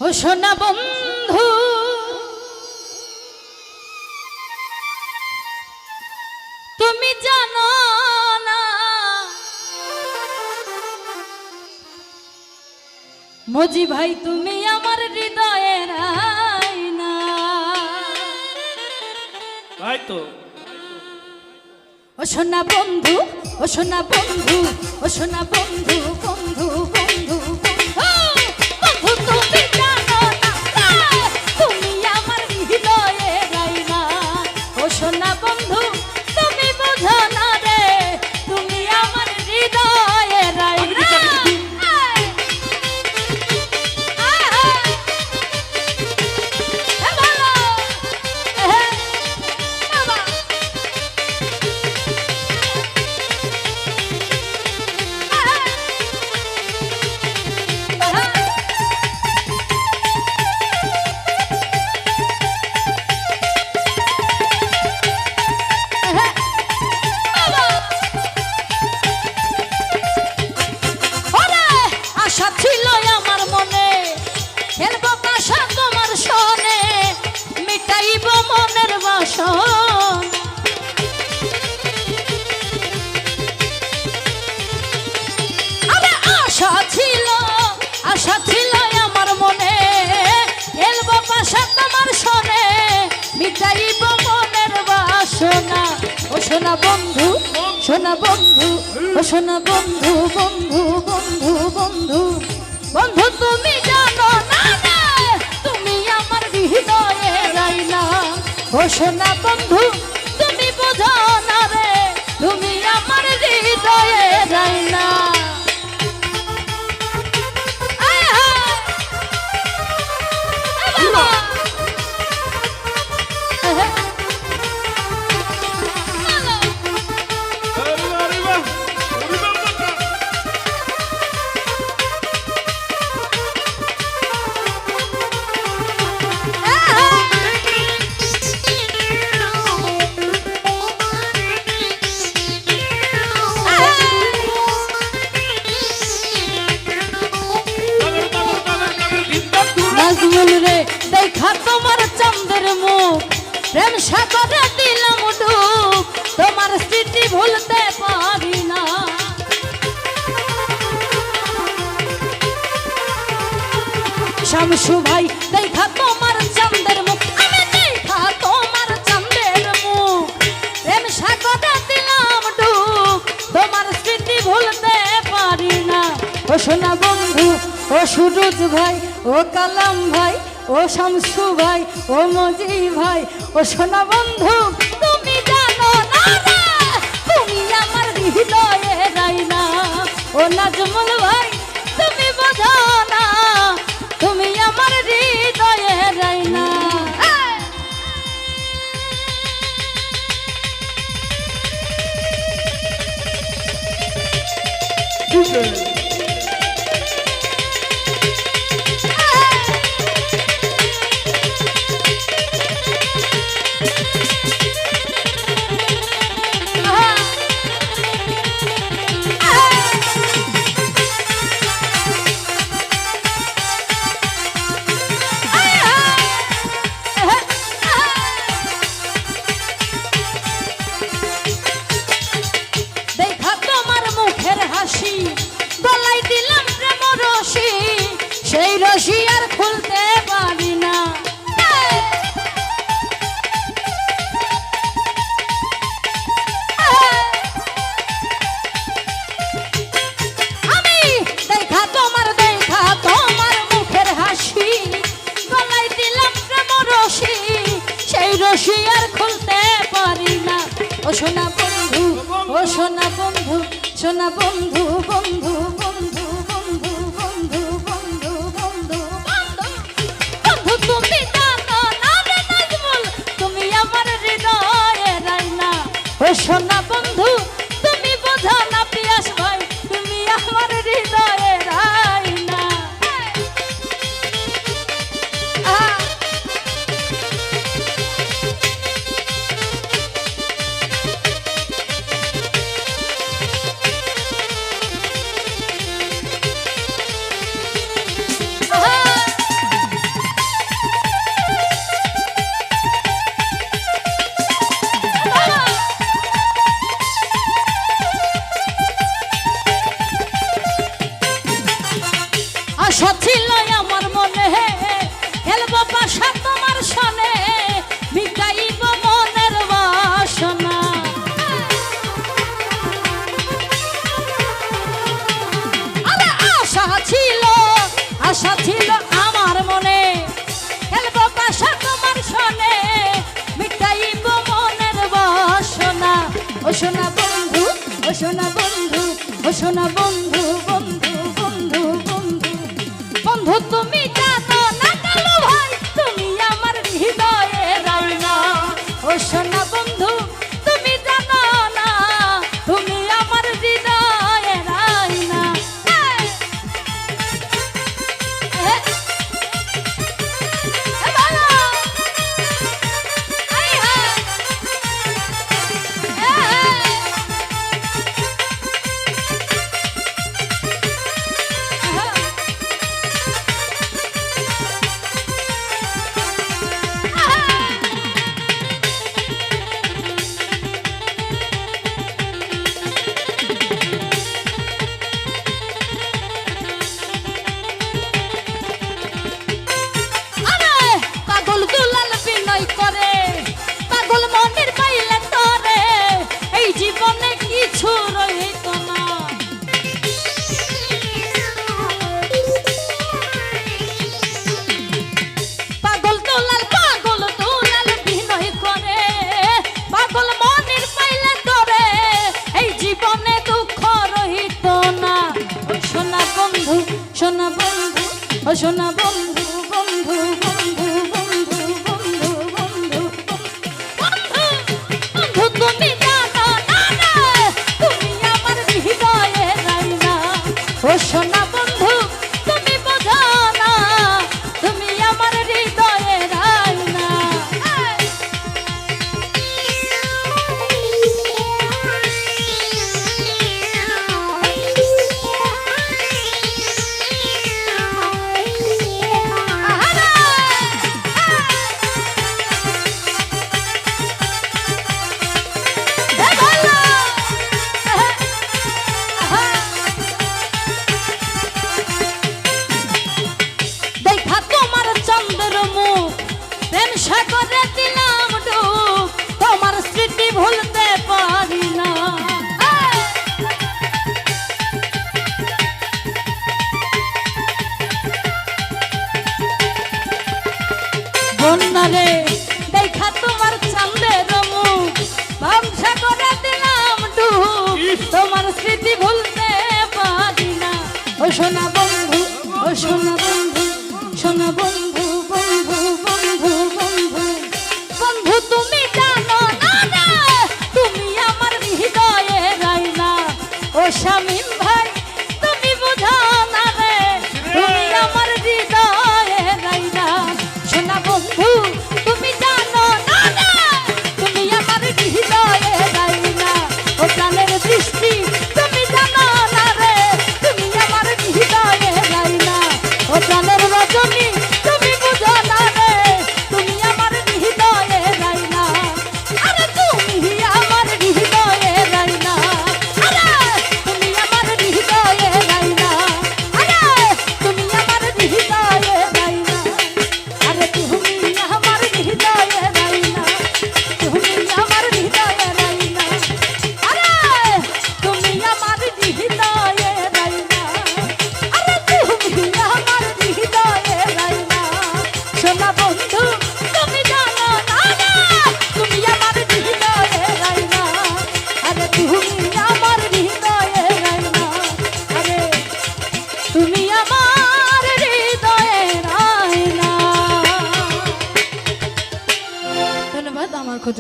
ও সোনা বন্ধু তুমি জানো না মজি ভাই তুমি আমার হৃদয়ের আয়না তাই তো ও সোনা বন্ধু ও সোনা বন্ধু ও সোনা বন্ধু বন্ধু বন্ধু বন্ধু তুমি জানো না তুমি আমার হৃদয়ের আয়না ও সোনা বন্ধু তুমি বোঝো না রে তুমি আমার হৃদয়ের আয়না আশা ছিল আমার মনে খেলবো পাশা তোমার সনে মিটাইব মনের বাসনা ও সোনা বন্ধু সোনা বন্ধু ও সোনা বন্ধু বন্ধু বন্ধু বন্ধু বন্ধু তুমি জানো না তুমি আমার হৃদয়ের আয়না ও সোনা বন্ধু তুমি বোঝো না রে তুমি আমার হৃদয়ের আয়না রে দেখা তোমার চন্দ্রের মুখ প্রেম সাগরে দিলাম ডুব তোমার স্মৃতি ভুলতে পারি না শামসু ভাই দেখা তোমার চন্দ্রের মুখ আমি দেখা তোমার চন্দ্রের মুখ প্রেম সাগরে দিলাম ডুব তোমার স্মৃতি ভুলতে পারি না ও সোনা বন্ধু ও সুরজ ভাই ও কালাম ভাই ও শামসু ভাই ও মজি ভাই ও সোনা বন্ধু তুমি জানো না তুমি আমার হৃদয়ের আয়না ও নাজমুল ভাই তুমি বোঝো না তুমি আমার হৃদয়ের আয়না গলায় দিলাম প্রেম রশি সেই রশি আর খুলতে পারি না আমি দেখা তোমার মুখের হাসি গলায় দিলাম প্রেম রশি সেই রশি আর খুলতে পারি না ও সোনা বন্ধু ও সোনা বন্ধু সোনা বন্ধু বন্ধু বন্ধু বন্ধু বন্ধু বন্ধু বন্ধু বন্ধু তুমি জানো না রে নাজমুল তুমি আমার হৃদয়ের আয়না ও সোনা বন্ধু তুমি বোঝো না পিয়াস ভাই তুমি আমার হৃদয়ের আয়না খেলবো পাশা তোমার সনে মিটাইব মনের বাসনা আরে আশা ছিল আমার মনে খেলবো পাশা তোমার সনে মিটাইব মনের বাসনা ও সোনা বন্ধু ও সোনা বন্ধু ও সোনা বন্ধু বন্ধু বন্ধু বন্ধু বন্ধু তুমি জানো না কালু ভাই তুমি আমার হৃদয়ে রাইনা ও সোনা বন্ধু তুমি জানো না তুমি আমার হৃদয়ে রাইনা সোনা বন্ধু ও সোনা বন্ধু বন্ধু বন্ধু বন্ধু বন্ধু বন্ধু বন্ধু তুমি জানো না তুমি আমার হৃদয়ে রাইনা ও সোনা বন্ধু তুমি বোঝো না তুমি আমার হৃদয়ে রাইনা সাগরে দিলাম ডুব তোমার স্মৃতি ভুলতে পারি না বন্যারে দেখা তোমার চাঁদের মুখ সাগরে দিলাম ডুব তোমার স্মৃতি ভুলতে পারি না ও সোনা বন্ধু ও সোনা বন্ধু সোনা বন্ধু বন্ধু বন্ধু বন্ধু বন্ধু তুমি জানো না তুমি আমার হৃদয়ে রাইনা ও শামীম ভাই তুমি বুঝো না রে তুমি আমার হৃদয়ে রাইনা সোনা বন্ধু তুমি জানো না তুমি আমার হৃদয়ে রাইনা ও প্রাণের দৃষ্টি তুমি জানো না রে তুমি আমার হৃদয়ে রাইনা ও প্রাণের রজনী তুমি বুঝো না রে তুমি আমার হৃদয়ে রাইনা আরে তুমি আমার হৃদয়ে রাইনা আরে তুমি আমার হৃদয়ে রাইনা আরে তুমি আমার হৃদয়ে রাইনা আরে তুমি আমার হৃদয়ে রাইনা তুমি আমার হৃদয়ে রাইনা আরে তুমি আমার হৃদয়ে রাইনা আরে তুমি আমার হৃদয়ে রাইনা সোনা বন্ধু তুমি জানো না তুমি আমার হৃদয়ে রাইনা আরে তুমি আমার হৃদয়ে রাইনা আরে তুমি আমার হৃদয়ে রাইনা ধন্যবাদ আমার খোঁজ